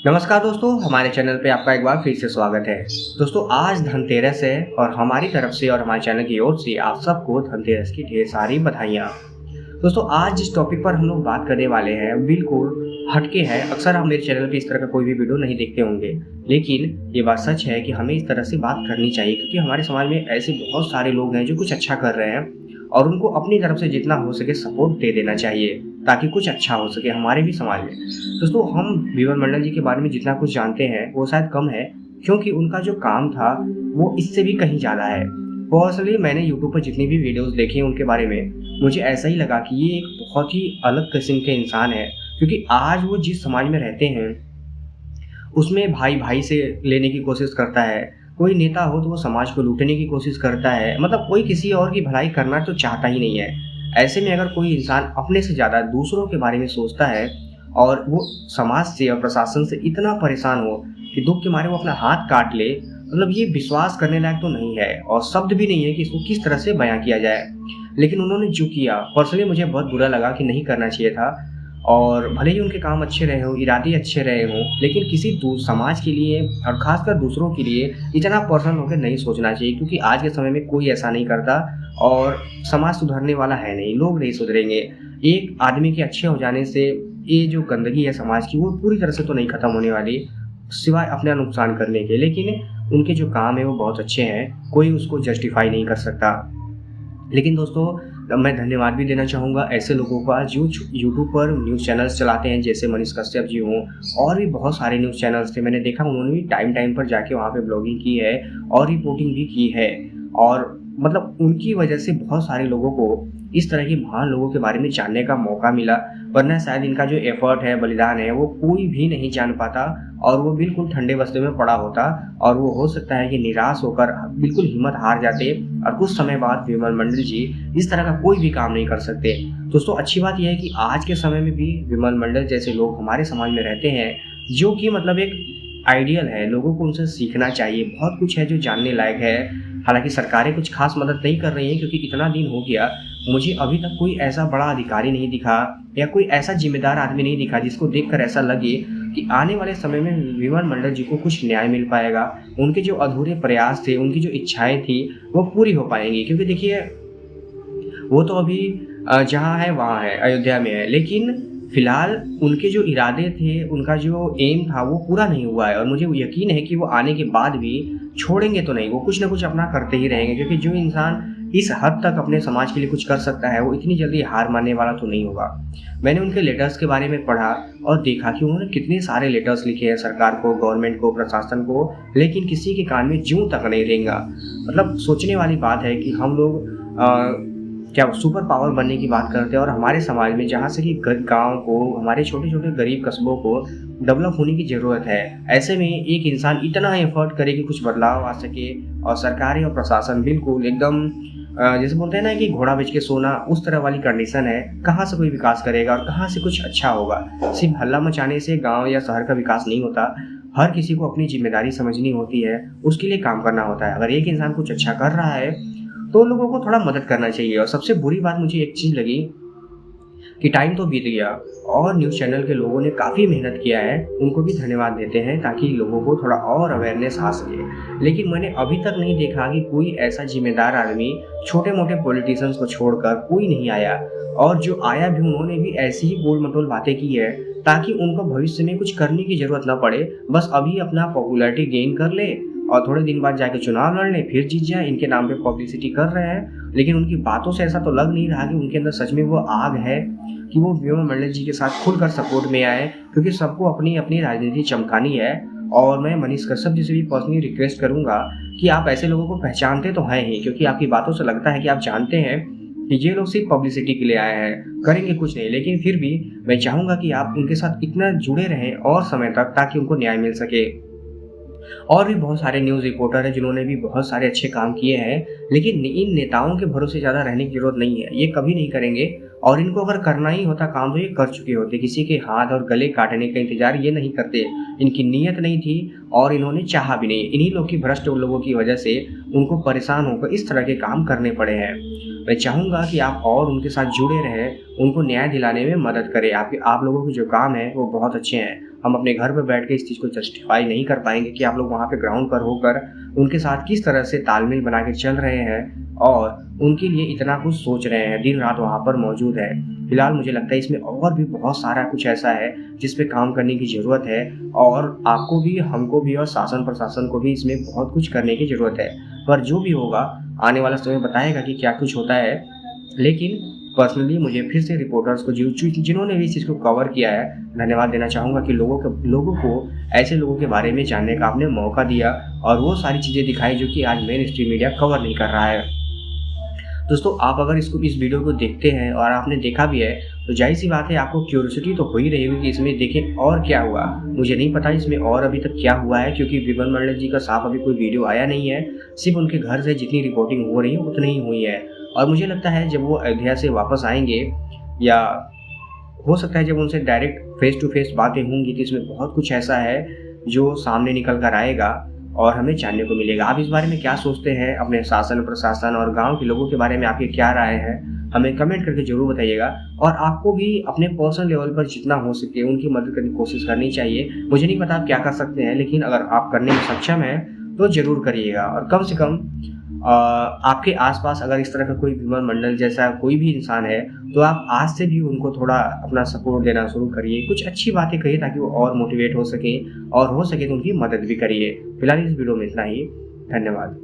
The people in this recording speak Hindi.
नमस्कार दोस्तों, हमारे चैनल पे आपका एक बार फिर से स्वागत है। दोस्तों, आज धनतेरस है और हमारी तरफ से और हमारे चैनल की ओर से आप सबको धनतेरस की ढेर सारी बधाइयाँ। दोस्तों, आज जिस टॉपिक पर हम लोग बात करने वाले हैं बिल्कुल हटके है। अक्सर हम मेरे चैनल पे इस तरह का कोई भी वीडियो नहीं देखते होंगे, लेकिन ये बात सच है कि हमें इस तरह से बात करनी चाहिए क्योंकि हमारे समाज में ऐसे बहुत सारे लोग हैं जो कुछ अच्छा कर रहे हैं और उनको अपनी तरफ से जितना हो सके सपोर्ट दे देना चाहिए ताकि कुछ अच्छा हो सके हमारे भी समाज में। दोस्तों, हम विमल मंडल जी के बारे में जितना कुछ जानते हैं वो शायद कम है क्योंकि उनका जो काम था वो इससे भी कहीं ज़्यादा है। पर्सनली मैंने यूट्यूब पर जितनी भी वीडियोस देखी हैं उनके बारे में, मुझे ऐसा ही लगा कि ये एक बहुत ही अलग किस्म के इंसान है क्योंकि आज वो जिस समाज में रहते हैं उसमें भाई भाई से लेने की कोशिश करता है। कोई नेता हो तो वो समाज को लूटने की कोशिश करता है, मतलब कोई किसी और की भलाई करना तो चाहता ही नहीं है। ऐसे में अगर कोई इंसान अपने से ज़्यादा दूसरों के बारे में सोचता है और वो समाज से और प्रशासन से इतना परेशान हो कि दुख के मारे वो अपना हाथ काट ले, मतलब ये विश्वास करने लायक तो नहीं है और शब्द भी नहीं है कि इसको किस तरह से बयां किया जाए। लेकिन उन्होंने जो किया पर्सनली मुझे बहुत बुरा लगा कि नहीं करना चाहिए था। और भले ही उनके काम अच्छे रहे हों, इरादे अच्छे रहे हों, लेकिन किसी समाज के लिए और ख़ासकर दूसरों के लिए इतना पर्सनल होकर नहीं सोचना चाहिए क्योंकि आज के समय में कोई ऐसा नहीं करता और समाज सुधरने वाला है नहीं, लोग नहीं सुधरेंगे। एक आदमी के अच्छे हो जाने से ये जो गंदगी है समाज की वो पूरी तरह से तो नहीं ख़त्म होने वाली, सिवाय अपना नुकसान करने के। लेकिन उनके जो काम है वो बहुत अच्छे हैं, कोई उसको जस्टिफाई नहीं कर सकता। लेकिन दोस्तों, मैं धन्यवाद भी देना चाहूँगा ऐसे लोगों का जो यूट्यूब पर न्यूज़ चैनल्स चलाते हैं, जैसे मनीष कश्यप जी हों और भी बहुत सारे न्यूज़ चैनल्स थे। मैंने देखा उन्होंने भी टाइम टाइम पर जाके वहाँ पे ब्लॉगिंग की है और रिपोर्टिंग भी की है और मतलब उनकी वजह से बहुत सारे लोगों को इस तरह के महान लोगों के बारे में जानने का मौका मिला, वरना शायद इनका जो एफर्ट है, बलिदान है, वो कोई भी नहीं जान पाता और वो बिल्कुल ठंडे बस्ते में पड़ा होता और वो हो सकता है कि निराश होकर बिल्कुल हिम्मत हार जाते और कुछ समय बाद विमल मंडल जी इस तरह का कोई भी काम नहीं कर सकते। दोस्तों, अच्छी बात यह है कि आज के समय में भी विमल मंडल जैसे लोग हमारे समाज में रहते हैं जो कि मतलब एक आइडियल है, लोगों को उनसे सीखना चाहिए। बहुत कुछ है जो जानने लायक है। हालाँकि सरकारें कुछ ख़ास मदद नहीं कर रही हैं क्योंकि इतना दिन हो गया, मुझे अभी तक कोई ऐसा बड़ा अधिकारी नहीं दिखा या कोई ऐसा ज़िम्मेदार आदमी नहीं दिखा जिसको देखकर ऐसा लगे कि आने वाले समय में विमल मंडल जी को कुछ न्याय मिल पाएगा। उनके जो अधूरे प्रयास थे, उनकी जो इच्छाएँ थी, वो पूरी हो पाएँगी क्योंकि देखिए वो तो अभी जहाँ है वहाँ है, अयोध्या में है, लेकिन फ़िलहाल उनके जो इरादे थे, उनका जो एम था वो पूरा नहीं हुआ है और मुझे यकीन है कि वो आने के बाद भी छोड़ेंगे तो नहीं, वो कुछ न कुछ अपना करते ही रहेंगे क्योंकि जो इंसान इस हद तक अपने समाज के लिए कुछ कर सकता है, वो इतनी जल्दी हार मानने वाला तो नहीं होगा। मैंने उनके लेटर्स के बारे में पढ़ा और देखा कि उन्होंने कितने सारे लेटर्स लिखे हैं सरकार को, गवर्नमेंट को, प्रशासन को, लेकिन किसी के कान में जूं तक नहीं रेंगा। मतलब सोचने वाली बात है कि हम लोग क्या सुपर पावर बनने की बात करते हैं और हमारे समाज में जहाँ से कि गाँव को, हमारे छोटे-छोटे गरीब कस्बों को डेवलप होने की ज़रूरत है। ऐसे में एक इंसान इतना एफ़र्ट करे कि कुछ बदलाव आ सके और सरकारें और प्रशासन बिल्कुल एकदम जैसे बोलते हैं ना कि घोड़ा बेच के सोना, उस तरह वाली कंडीशन है। कहाँ से कोई विकास करेगा और कहाँ से कुछ अच्छा होगा? सिर्फ़ हल्ला मचाने से गाँव या शहर का विकास नहीं होता। हर किसी को अपनी ज़िम्मेदारी समझनी होती है, उसके लिए काम करना होता है। अगर एक इंसान कुछ अच्छा कर रहा है तो लोगों को थोड़ा मदद करना चाहिए। और सबसे बुरी बात मुझे एक चीज़ लगी कि टाइम तो बीत गया और न्यूज़ चैनल के लोगों ने काफ़ी मेहनत किया है, उनको भी धन्यवाद देते हैं ताकि लोगों को थोड़ा और अवेयरनेस आ सके। लेकिन मैंने अभी तक नहीं देखा कि कोई ऐसा ज़िम्मेदार आदमी, छोटे-मोटे पॉलिटिशियंस को छोड़कर कोई नहीं आया और जो आया भी उन्होंने भी ऐसी ही गोल-मटोल बातें की है ताकि उनको भविष्य में कुछ करने की ज़रूरत ना पड़े। बस अभी अपना पॉपुलैरिटी गेन कर ले और थोड़े दिन बाद जाके चुनाव लड़ लें, फिर जीत जाएँ। इनके नाम पे पब्लिसिटी कर रहे हैं, लेकिन उनकी बातों से ऐसा तो लग नहीं रहा कि उनके अंदर सच में वो आग है कि वो विमल मंडल जी के साथ खुलकर सपोर्ट में आएँ, क्योंकि सबको अपनी-अपनी राजनीति चमकानी है। और मैं मनीष कश्यप जी से भी पर्सनली रिक्वेस्ट करूँगा कि आप ऐसे लोगों को पहचानते तो हैं ही, क्योंकि आपकी बातों से लगता है कि आप जानते हैं कि ये लोग सिर्फ़ पब्लिसिटी के लिए आए हैं, करेंगे कुछ नहीं। लेकिन फिर भी मैं चाहूँगा कि आप उनके साथ इतना जुड़े रहें और समय तक ताकि उनको न्याय मिल सके। और भी बहुत सारे न्यूज़ रिपोर्टर हैं जिन्होंने भी बहुत सारे अच्छे काम किए हैं, लेकिन इन नेताओं के भरोसे ज़्यादा रहने की ज़रूरत नहीं है। ये कभी नहीं करेंगे और इनको अगर करना ही होता काम तो ये कर चुके होते। किसी के हाथ और गले काटने का इंतज़ार ये नहीं करते। इनकी नीयत नहीं थी और इन्होंने चाहा भी नहीं। इन्हीं लोग की भ्रष्ट लोगों की वजह से उनको परेशान होकर इस तरह के काम करने पड़े हैं। मैं चाहूँगा कि आप और उनके साथ जुड़े रहें, उनको न्याय दिलाने में मदद करें। आप लोगों के जो काम हैं वो बहुत अच्छे हैं। हम अपने घर पे बैठ के इस चीज़ को जस्टिफ़ाई नहीं कर पाएँगे कि आप लोग वहाँ पे ग्राउंड पर होकर उनके साथ किस तरह से तालमेल बना के चल रहे हैं और उनके लिए इतना कुछ सोच रहे हैं, दिन-रात वहाँ पर मौजूद है। फिलहाल मुझे लगता है इसमें और भी बहुत सारा कुछ ऐसा है जिस पे काम करने की ज़रूरत है और आपको भी, हमको भी और शासन-प्रशासन को भी इसमें बहुत कुछ करने की ज़रूरत है। पर जो भी होगा, आने वाला समय बताएगा कि क्या कुछ होता है। लेकिन पर्सनली मुझे फिर से रिपोर्टर्स को जिन्होंने भी इस चीज़ को कवर किया है, धन्यवाद देना चाहूँगा कि लोगों को ऐसे लोगों के बारे में जानने का आपने मौका दिया और वो सारी चीज़ें दिखाई जो कि आज मेन स्ट्रीम मीडिया कवर नहीं कर रहा है। दोस्तों, आप अगर इस वीडियो को देखते हैं और आपने देखा भी है, तो ज़ाहिर-सी बात है आपको क्यूरियोसिटी तो हो ही रही होगी कि इसमें देखें और क्या हुआ। मुझे नहीं पता इसमें और अभी तक क्या हुआ है, क्योंकि विमल मंडल जी का साफ अभी कोई वीडियो आया नहीं है। सिर्फ़ उनके घर से जितनी रिपोर्टिंग हो रही है उतनी ही हुई है और मुझे लगता है जब वो अयोध्या से वापस आएँगे या हो सकता है जब उनसे डायरेक्ट फ़ेस टू फ़ेस बातें होंगी, तो इसमें बहुत कुछ ऐसा है जो सामने निकल कर आएगा और हमें जानने को मिलेगा। आप इस बारे में क्या सोचते हैं? अपने शासन, प्रशासन और गाँव के लोगों के बारे में आपकी क्या राय है? हमें कमेंट करके ज़रूर बताइएगा और आपको भी अपने पर्सनल लेवल पर जितना हो सके उनकी मदद करने की कोशिश करनी चाहिए। मुझे नहीं पता आप क्या कर सकते हैं, लेकिन अगर आप करने में सक्षम हैं, तो ज़रूर करिएगा और कम से कम आपके आस-पास अगर इस तरह का कोई विमल मंडल जैसा कोई भी इंसान है, तो आप आज से भी उनको थोड़ा अपना सपोर्ट देना शुरू करिए। कुछ अच्छी बातें कहिए ताकि वो और मोटिवेट हो सकें और हो सके तो उनकी मदद भी करिए। फिलहाल इस वीडियो में इतना ही। धन्यवाद।